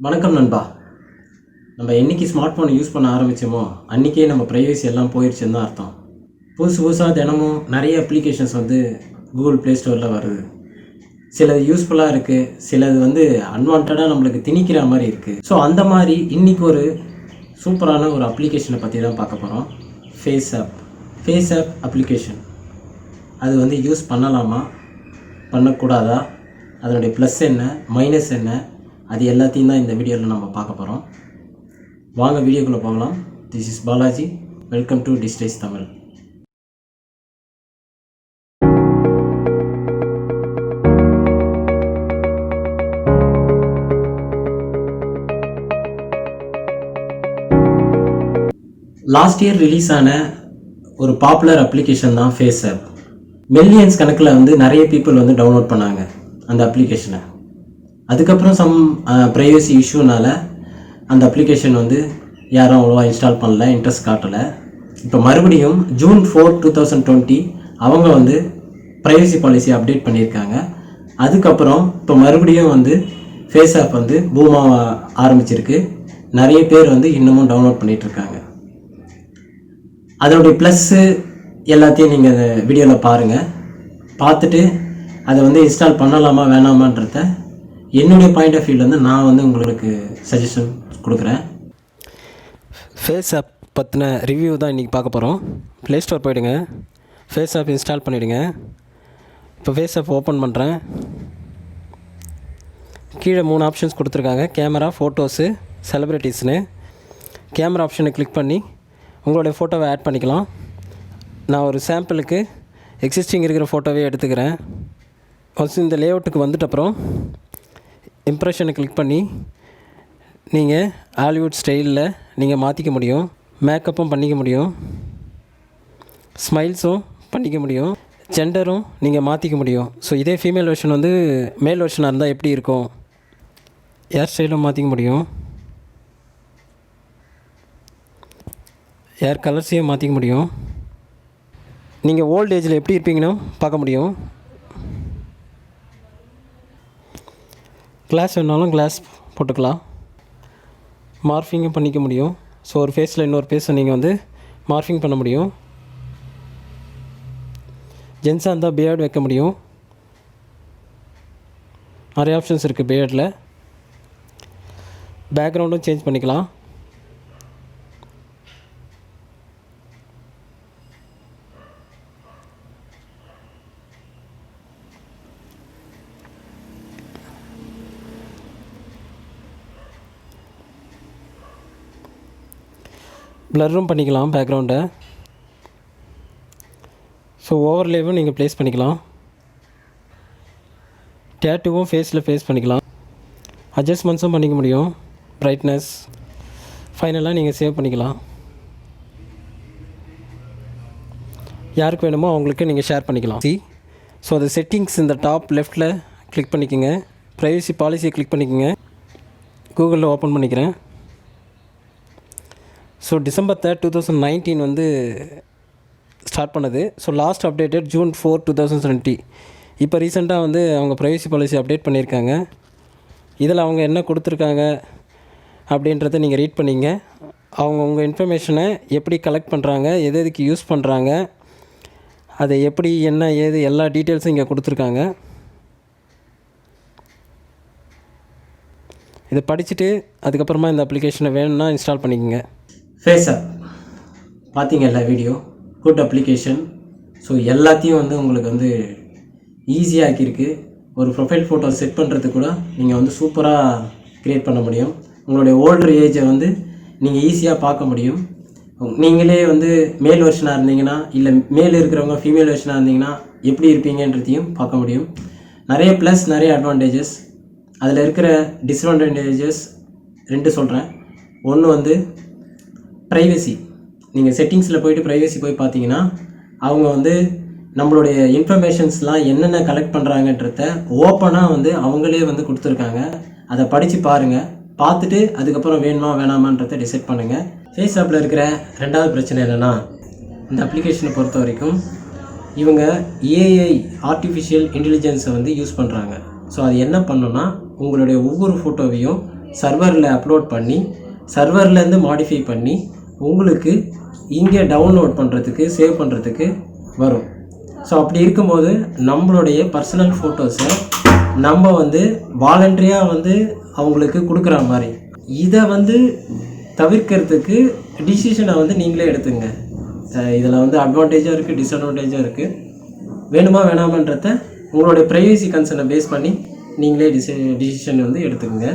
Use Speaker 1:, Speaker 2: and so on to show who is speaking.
Speaker 1: வணக்கம் நண்பா. நம்ம என்றைக்கு ஸ்மார்ட் ஃபோனை யூஸ் பண்ண ஆரம்பித்தோமோ அன்றைக்கே நம்ம ப்ரைவசி எல்லாம் போயிடுச்சுன்னு தான் அர்த்தம். புதுசாக தினமும் நிறைய அப்ளிகேஷன்ஸ் கூகுள் ப்ளே ஸ்டோரில் வருது. சிலது யூஸ்ஃபுல்லாக இருக்குது, சிலது அன்வான்டாக நம்மளுக்கு திணிக்கிற மாதிரி இருக்குது. ஸோ அந்த மாதிரி இன்றைக்கி ஒரு சூப்பரான ஒரு அப்ளிகேஷனை பற்றி தான் பார்க்க போகிறோம். Face app application. அது யூஸ் பண்ணலாமா பண்ணக்கூடாதா, அதனுடைய ப்ளஸ் என்ன மைனஸ் என்ன, அது எல்லாத்தையும் தான் இந்த வீடியோவில் நம்ம பார்க்க போகிறோம். வாங்க வீடியோக்குள்ளே போகலாம். This is Balaji. Welcome to டிஸ்டேஸ் தமிழ். லாஸ்ட் இயர் ரிலீஸ் ஆன ஒரு பாப்புலர் அப்ளிகேஷன் தான் ஃபேஸ் ஆப். மில்லியன்ஸ் கணக்கில் நிறைய பீப்புள் டவுன்லோட் பண்ணாங்க அந்த அப்ளிகேஷனை. அதுக்கப்புறம் சம் ப்ரைவசி இஷ்யூனால் அந்த அப்ளிகேஷன் யாரும் அவ்வளோவா இன்ஸ்டால் பண்ணல, இன்ட்ரெஸ்ட் காட்டலை. இப்போ மறுபடியும் June 4, 2020 அவங்க ப்ரைவசி பாலிசி அப்டேட் பண்ணியிருக்காங்க. அதுக்கப்புறம் இப்போ மறுபடியும் ஃபேஸ் ஆப் பூமாக ஆரம்பிச்சிருக்கு. நிறைய பேர் இன்னமும் டவுன்லோட் பண்ணிகிட்ருக்காங்க. அதனுடைய ப்ளஸ்ஸு எல்லாத்தையும் நீங்கள் அந்த வீடியோவில் பாருங்கள். பார்த்துட்டு அதை இன்ஸ்டால் பண்ணலாமா வேணாமான்றத என்னுடைய பாயிண்ட் ஆஃப் வியூவில் நான் உங்களுக்கு சஜஷன் கொடுக்குறேன்.
Speaker 2: ஃபேஸ் ஆப் பற்றின ரிவ்யூ தான் இன்றைக்கி பார்க்க போகிறோம். ப்ளே ஸ்டோர் போய்டுங்க, ஃபேஸ் ஆப் இன்ஸ்டால் பண்ணிவிடுங்க. இப்போ ஃபேஸ் ஆப் ஓப்பன் பண்ணுறேன். கீழே 3 ஆப்ஷன்ஸ் கொடுத்துருக்காங்க: கேமரா, ஃபோட்டோஸு, செலிப்ரிட்டிஸ்னு. கேமரா ஆப்ஷனை கிளிக் பண்ணி உங்களுடைய ஃபோட்டோவை ஆட் பண்ணிக்கலாம். நான் ஒரு சாம்பிளுக்கு எக்ஸிஸ்டிங் இருக்கிற ஃபோட்டோவே எடுத்துக்கிறேன். ஃபஸ்ட்டு இந்த லேஅவுட்டுக்கு வந்துட்டப்புறம் இம்ப்ரெஷனை கிளிக் பண்ணி நீங்கள் ஹாலிவுட் ஸ்டைலில் நீங்கள் மாற்றிக்க முடியும். மேக்கப்பும் பண்ணிக்க முடியும், ஸ்மைல்ஸும் பண்ணிக்க முடியும், ஜெண்டரும் நீங்கள் மாற்றிக்க முடியும். ஸோ இதே ஃபீமேல் வெர்ஷன் மேல் வெர்ஷனாக இருந்தால் எப்படி இருக்கும், ஹேர் ஸ்டைலும் மாற்றிக்க முடியும், ஹேர் கலர்ஸையும் மாற்றிக்க முடியும். நீங்கள் ஓல்ட் ஏஜில் எப்படி இருப்பீங்கன்னு பார்க்க முடியும். கிளாஸ் வேணாலும் கிளாஸ் போட்டுக்கலாம். மார்ஃபிங்கும் பண்ணிக்க முடியும். ஸோ ஒரு ஃபேஸில் இன்னொரு ஃபேஸை நீங்கள் மார்ஃபிங் பண்ண முடியும். ஜென்ஸாக இருந்தால் பியர்டு வைக்க முடியும். நிறைய ஆப்ஷன்ஸ் இருக்குது பியர்டில். பேக்ரவுண்டும் சேஞ்ச் பண்ணிக்கலாம். ப்ளர்ரும் பண்ணிக்கலாம் பேக்ரவுண்டை. ஸோ ஓவர்லேவும் நீங்கள் ப்ளேஸ் பண்ணிக்கலாம். டேட்டூவும் ஃபேஸில் ப்ளேஸ் பண்ணிக்கலாம். அட்ஜஸ்ட்மெண்ட்ஸும் பண்ணிக்க முடியும். பிரைட்னஸ் ஃபைனலாக நீங்கள் சேவ் பண்ணிக்கலாம். யாருக்கு வேணுமோ அவங்களுக்கு நீங்கள் ஷேர் பண்ணிக்கலாம். ஸோ அது செட்டிங்ஸ் இந்த டாப் லெஃப்ட்டில் கிளிக் பண்ணிக்கோங்க. ப்ரைவசி பாலிசியை கிளிக் பண்ணிக்கோங்க. கூகுளில் ஓப்பன் பண்ணிக்கிறேன். ஸோ December 3, 2019 ஸ்டார்ட் பண்ணது. So last updated June 4, 2020. இப்போ ரீசெண்டாக அவங்க ப்ரைவசி பாலிசி அப்டேட் பண்ணியிருக்காங்க. இதில் அவங்க என்ன கொடுத்துருக்காங்க அப்படின்றத நீங்கள் ரீட் பண்ணிங்க. அவங்க உங்கள் இன்ஃபர்மேஷனை எப்படி கலெக்ட் பண்ணுறாங்க, எதுக்கு யூஸ் பண்ணுறாங்க, அதை எப்படி என்ன ஏது எல்லா டீட்டெயில்ஸும் இங்கே கொடுத்துருக்காங்க. இதை படிச்சுட்டு அதுக்கப்புறமா இந்த அப்ளிகேஷனை வேணும்னா இன்ஸ்டால் பண்ணிக்கோங்க.
Speaker 1: ஃபேஸ் ஆப் பார்த்தீங்கல்ல வீடியோ, குட் அப்ளிகேஷன். ஸோ எல்லாத்தையும் உங்களுக்கு ஈஸியாக ஆக்கியிருக்கு. ஒரு ப்ரொஃபைல் ஃபோட்டோ செட் பண்ணுறது கூட நீங்கள் சூப்பராக க்ரியேட் பண்ண முடியும். உங்களுடைய ஓல்டர் ஏஜை நீங்கள் ஈஸியாக பார்க்க முடியும். நீங்களே மேல் வெர்ஷனாக இருந்தீங்கன்னா, இல்லை மேல் இருக்கிறவங்க ஃபீமேல் வெர்ஷனாக இருந்தீங்கன்னா எப்படி இருப்பீங்கன்றதையும் பார்க்க முடியும். நிறைய ப்ளஸ், நிறைய அட்வான்டேஜஸ். அதில் இருக்கிற டிஸ்அட்வான்டேஜஸ் 2 சொல்கிறேன். ஒன்று ப்ரைவசி. நீங்கள் செட்டிங்ஸில் போய்ட்டு ப்ரைவசி போய் பார்த்தீங்கன்னா அவங்க நம்மளுடைய இன்ஃபர்மேஷன்ஸ்லாம் என்னென்ன கலெக்ட் பண்ணுறாங்கன்றத ஓப்பனாக அவங்களே கொடுத்துருக்காங்க. அதை படித்து பாருங்கள். பார்த்துட்டு அதுக்கப்புறம் வேணுமா வேணாமான்றதை டிசைட் பண்ணுங்கள். ஃபேஸ் ஆப்பில் இருக்கிற 2வது பிரச்சனை என்னென்னா, இந்த அப்ளிகேஷனை பொறுத்த வரைக்கும் இவங்க ஏஐ ஆர்டிஃபிஷியல் இன்டெலிஜென்ஸை யூஸ் பண்ணுறாங்க. ஸோ அது என்ன பண்ணுன்னா உங்களுடைய ஒவ்வொரு ஃபோட்டோவையும் சர்வரில் அப்லோட் பண்ணி சர்வர்லேருந்து மாடிஃபை பண்ணி உங்களுக்கு இங்கே டவுன்லோட் பண்ணுறதுக்கு சேவ் பண்ணுறதுக்கு வரும். ஸோ அப்படி இருக்கும்போது நம்மளுடைய பர்சனல் ஃபோட்டோஸை நம்ம வந்து வாலண்டரியாக வந்து அவங்களுக்கு கொடுக்குற மாதிரி. இதை வந்து தவிர்க்கிறதுக்கு டிசிஷனை வந்து நீங்களே எடுத்துங்க. இதில் வந்து அட்வான்டேஜும் இருக்குது, டிஸ்அட்வான்டேஜும் இருக்குது. வேணுமா வேணாமன்றத உங்களுடைய ப்ரைவசி கன்சர்னை பேஸ் பண்ணி நீங்களே டிசிஷன் வந்து எடுத்துக்கோங்க.